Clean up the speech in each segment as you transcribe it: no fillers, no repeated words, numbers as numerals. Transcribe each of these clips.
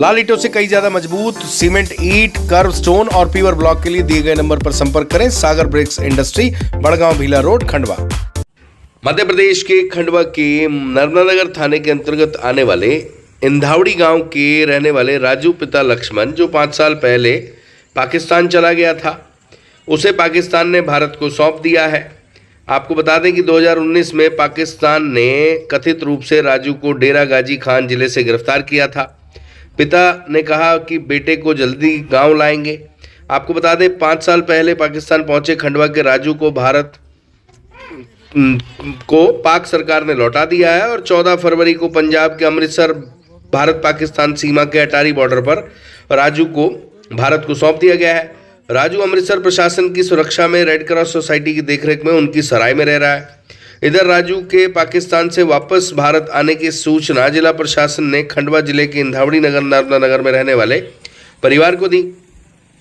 लाल ईंटों से कई ज्यादा मजबूत सीमेंट ईंट, कर्व स्टोन और पीवर ब्लॉक के लिए दिए गए नंबर पर संपर्क करें। Sagar bricks industry, Badgaon Bhila road, Khandwa. Madhya Pradesh के खंडवा के नर्मदा नगर थाने के अंतर्गत आने वाले इंधावड़ी गांव के रहने वाले राजू पिता लक्ष्मण, जो 5 साल पहले पाकिस्तान चला गया था, उसे पाकिस्तान ने भारत को सौंप दिया है। आपको बता दें कि 2019 में पाकिस्तान ने कथित रूप से राजू को डेरा गाजी खान जिले से गिरफ्तार किया था। पिता ने कहा कि बेटे को जल्दी गांव लाएंगे। आपको बता दें 5 साल पहले पाकिस्तान पहुंचे खंडवा के राजू को पाक सरकार ने लौटा दिया है और 14 फरवरी को पंजाब के अमृतसर भारत पाकिस्तान सीमा के अटारी बॉर्डर पर राजू को भारत को सौंप दिया गया है। राजू अमृतसर प्रशासन की सुरक्षा में रेड क्रॉस सोसाइटी की देखरेख में उनकी सराय में रह रहा है। इधर राजू के पाकिस्तान से वापस भारत आने की सूचना जिला प्रशासन ने खंडवा जिले के इंधावड़ी नगर नर्मदा नगर में रहने वाले परिवार को दी।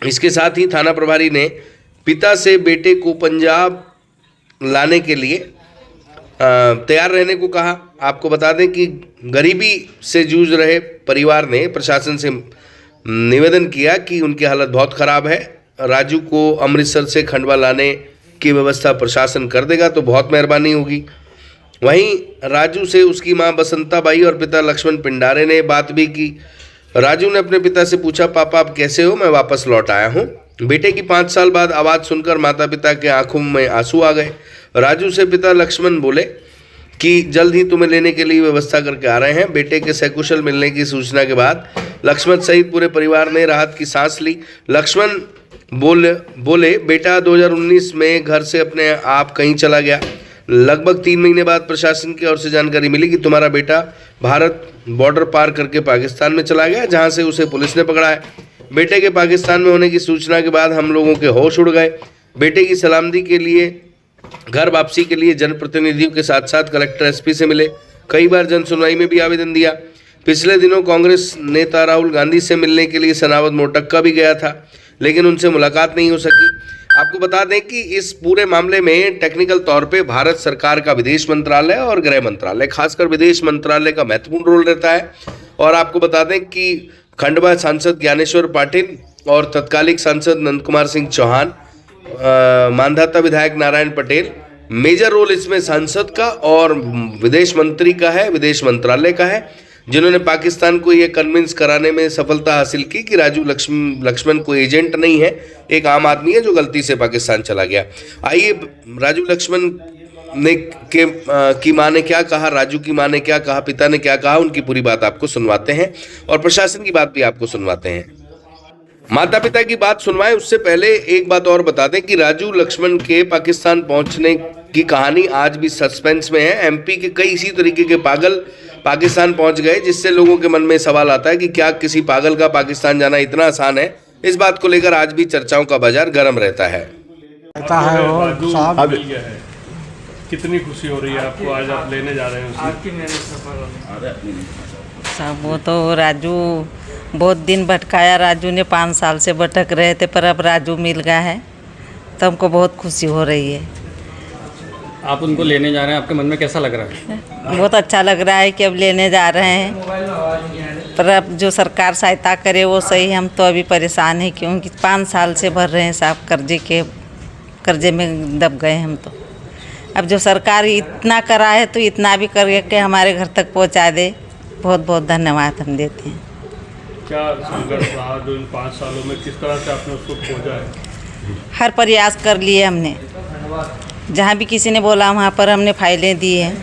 इसके साथ ही थाना प्रभारी ने पिता से बेटे को पंजाब लाने के लिए तैयार रहने को कहा। आपको बता दें कि गरीबी से जूझ रहे परिवार ने प्रशासन से निवेदन किया कि उनकी हालत बहुत ख़राब है, राजू को अमृतसर से खंडवा लाने की व्यवस्था प्रशासन कर देगा तो बहुत मेहरबानी होगी। वहीं राजू से उसकी मां बसंताबाई और पिता लक्ष्मण पिंडारे ने बात भी की। राजू ने अपने पिता से पूछा, पापा आप कैसे हो? मैं वापस लौट आया हूं। बेटे की 5 साल बाद आवाज़ सुनकर माता पिता के आंखों में आंसू आ गए। राजू से पिता लक्ष्मण बोले कि जल्द ही तुम्हें लेने के लिए व्यवस्था करके आ रहे हैं। बेटे के सकुशल मिलने की सूचना के बाद लक्ष्मण सहित पूरे परिवार ने राहत की सांस ली। लक्ष्मण बोले बेटा 2019 में घर से अपने आप कहीं चला गया। लगभग 3 महीने बाद प्रशासन की ओर से जानकारी मिली कि तुम्हारा बेटा भारत बॉर्डर पार करके पाकिस्तान में चला गया, जहां से उसे पुलिस ने पकड़ा है। बेटे के पाकिस्तान में होने की सूचना के बाद हम लोगों के होश उड़ गए। बेटे की सलामती के लिए घर वापसी के लिए जनप्रतिनिधियों के साथ साथ कलेक्टर एसपी से मिले। कई बार जन सुनवाई में भी आवेदन दिया। पिछले दिनों कांग्रेस नेता राहुल गांधी से मिलने के लिए सनावद मोटक्का भी गया था, लेकिन उनसे मुलाकात नहीं हो सकी। आपको बता दें कि इस पूरे मामले में टेक्निकल तौर पे भारत सरकार का विदेश मंत्रालय और गृह मंत्रालय, खासकर विदेश मंत्रालय का महत्वपूर्ण रोल रहता है। और आपको बता दें कि खंडवा सांसद ज्ञानेश्वर पाटिल और तत्कालिक सांसद नंद कुमार सिंह चौहान, मांधाता विधायक नारायण पटेल, मेजर रोल इसमें सांसद का और विदेश मंत्री का है, विदेश मंत्रालय का है, जिन्होंने पाकिस्तान को ये कन्विंस कराने में सफलता हासिल की कि राजू लक्ष्मण कोई एजेंट नहीं है, एक आम आदमी है जो गलती से पाकिस्तान चला गया। आइए राजू लक्ष्मण ने की माँ ने क्या कहा, राजू की माँ ने क्या कहा, पिता ने क्या कहा, उनकी पूरी बात आपको सुनवाते हैं और प्रशासन की बात भी आपको सुनवाते हैं। माता पिता की बात सुनवाएं उससे पहले एक बात और बता दें कि राजू लक्ष्मण के पाकिस्तान पहुंचने की कहानी आज भी सस्पेंस में है। एमपी के कई इसी तरीके के पागल पाकिस्तान पहुंच गए, जिससे लोगों के मन में सवाल आता है कि क्या किसी पागल का पाकिस्तान जाना इतना आसान है। इस बात को लेकर आज भी चर्चाओं का बाजार गर्म रहता है। अब कितनी खुशी हो रही है आपको, आज आप लेने जा रहे हैं साहब? वो तो राजू बहुत दिन भटकाया, राजू ने 5 साल से भटक रहे थे, पर अब राजू मिल गया है तो हमको बहुत खुशी हो रही है। आप उनको लेने जा रहे हैं, आपके मन में कैसा लग रहा है? बहुत अच्छा लग रहा है कि अब लेने जा रहे हैं, पर अब जो सरकार सहायता करे वो सही। हम तो अभी परेशान हैं क्योंकि 5 साल से भर रहे हैं साहब, कर्जे में दब गए हम तो। अब जो सरकार इतना करा है तो इतना भी करके हमारे घर तक पहुंचा दे, बहुत बहुत धन्यवाद हम देते हैं। क्या संघर्ष रहा जो इन 5 सालों में, किस तरह से आपने उसको खोजा है? हर प्रयास कर लिए हमने, जहाँ भी किसी ने बोला वहाँ पर हमने फाइलें दी हैं,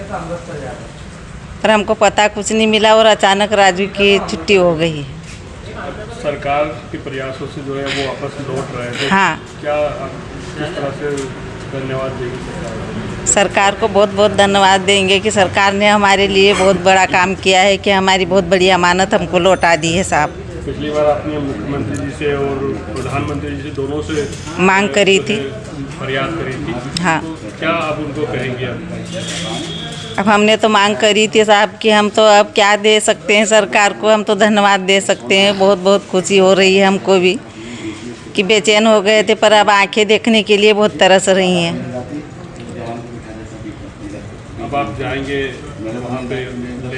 पर हमको पता कुछ नहीं मिला और अचानक राजू की छुट्टी हो गई है। सरकार के प्रयासों से जो है वो वापस लौट रहे हैं। हाँ, क्या किस तरह से धन्यवाद देंगे सरकार को? बहुत बहुत धन्यवाद देंगे कि सरकार ने हमारे लिए बहुत बड़ा काम किया है कि हमारी बहुत बड़ी अमानत हमको लौटा दी है साहब। पिछली बार आपने मुख्यमंत्री जी से और प्रधानमंत्री जी से दोनों से मांग करी थी, फरियाद करी थी। हाँ, क्या आप उनको कहेंगे? अब हमने तो मांग करी थी साहब कि हम तो अब क्या दे सकते हैं सरकार को, हम तो धन्यवाद दे सकते हैं। बहुत बहुत खुशी हो रही है हमको भी कि बेचैन हो गए थे, पर अब आंखें देखने के लिए बहुत तरस रही हैं। अब आप जाएंगे वहाँ पे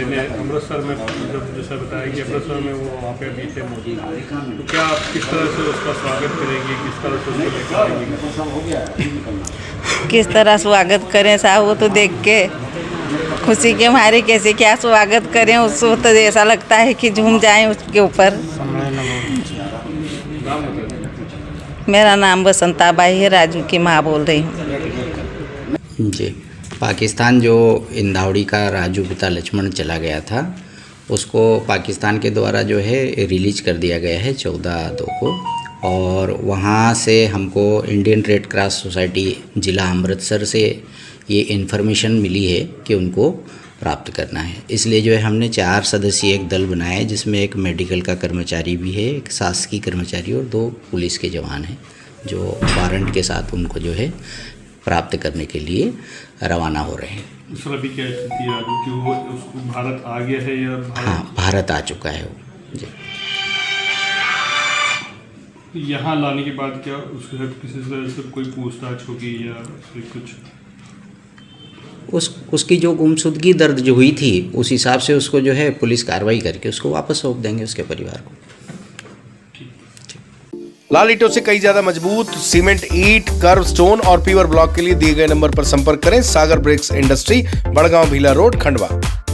लेने अमृतसर में, जब जैसा बताया कि अमृतसर में वो वहाँ पे अभी थे मौजूद, तो क्या आप किस तरह से उसका स्वागत करेंगे, किस तरह से उसको लेकर आएंगे? किस तरह स्वागत करें साहब, वो तो देख के खुशी के मारे कैसे क्या स्वागत करें, उसको तो ऐसा लगता है कि झूम जाएं उसके ऊपर। नाम बता दीजिए। मेरा नाम बसंताबाई है, राजू की माँ बोल रही हूँ। जी, पाकिस्तान जो इंदावड़ी का राजू पिता लक्ष्मण चला गया था, उसको पाकिस्तान के द्वारा जो है रिलीज कर दिया गया है 14/2 को, और वहाँ से हमको इंडियन रेड क्रॉस सोसाइटी ज़िला अमृतसर से ये इन्फॉर्मेशन मिली है कि उनको प्राप्त करना है। इसलिए जो है हमने 4 सदस्यीय एक दल बनाया है, जिसमें एक मेडिकल का कर्मचारी भी है, एक शासकीय कर्मचारी और 2 पुलिस के जवान हैं, जो वारंट के साथ उनको जो है प्राप्त करने के लिए रवाना हो रहे हैं। सर अभी क्या स्थिति है राजू की, वो उसको भारत आ गया है या हाँ, भारत आ चुका है वो जी। यहाँ लाने के बाद क्या उसके साथ किसी तरह से कोई पूछताछ होगी या फिर कुछ? उसकी जो गुमशुदगी दर्ज जो हुई थी, उस हिसाब से उसको जो है पुलिस कार्रवाई करके उसको वापस सौंप देंगे उसके परिवार को। लाल ईंटों से कई ज्यादा मजबूत सीमेंट, ईंट, कर्व स्टोन और पीवर ब्लॉक के लिए दिए गए नंबर पर संपर्क करें। Sagar bricks industry, Badgaon Bhila road, Khandwa.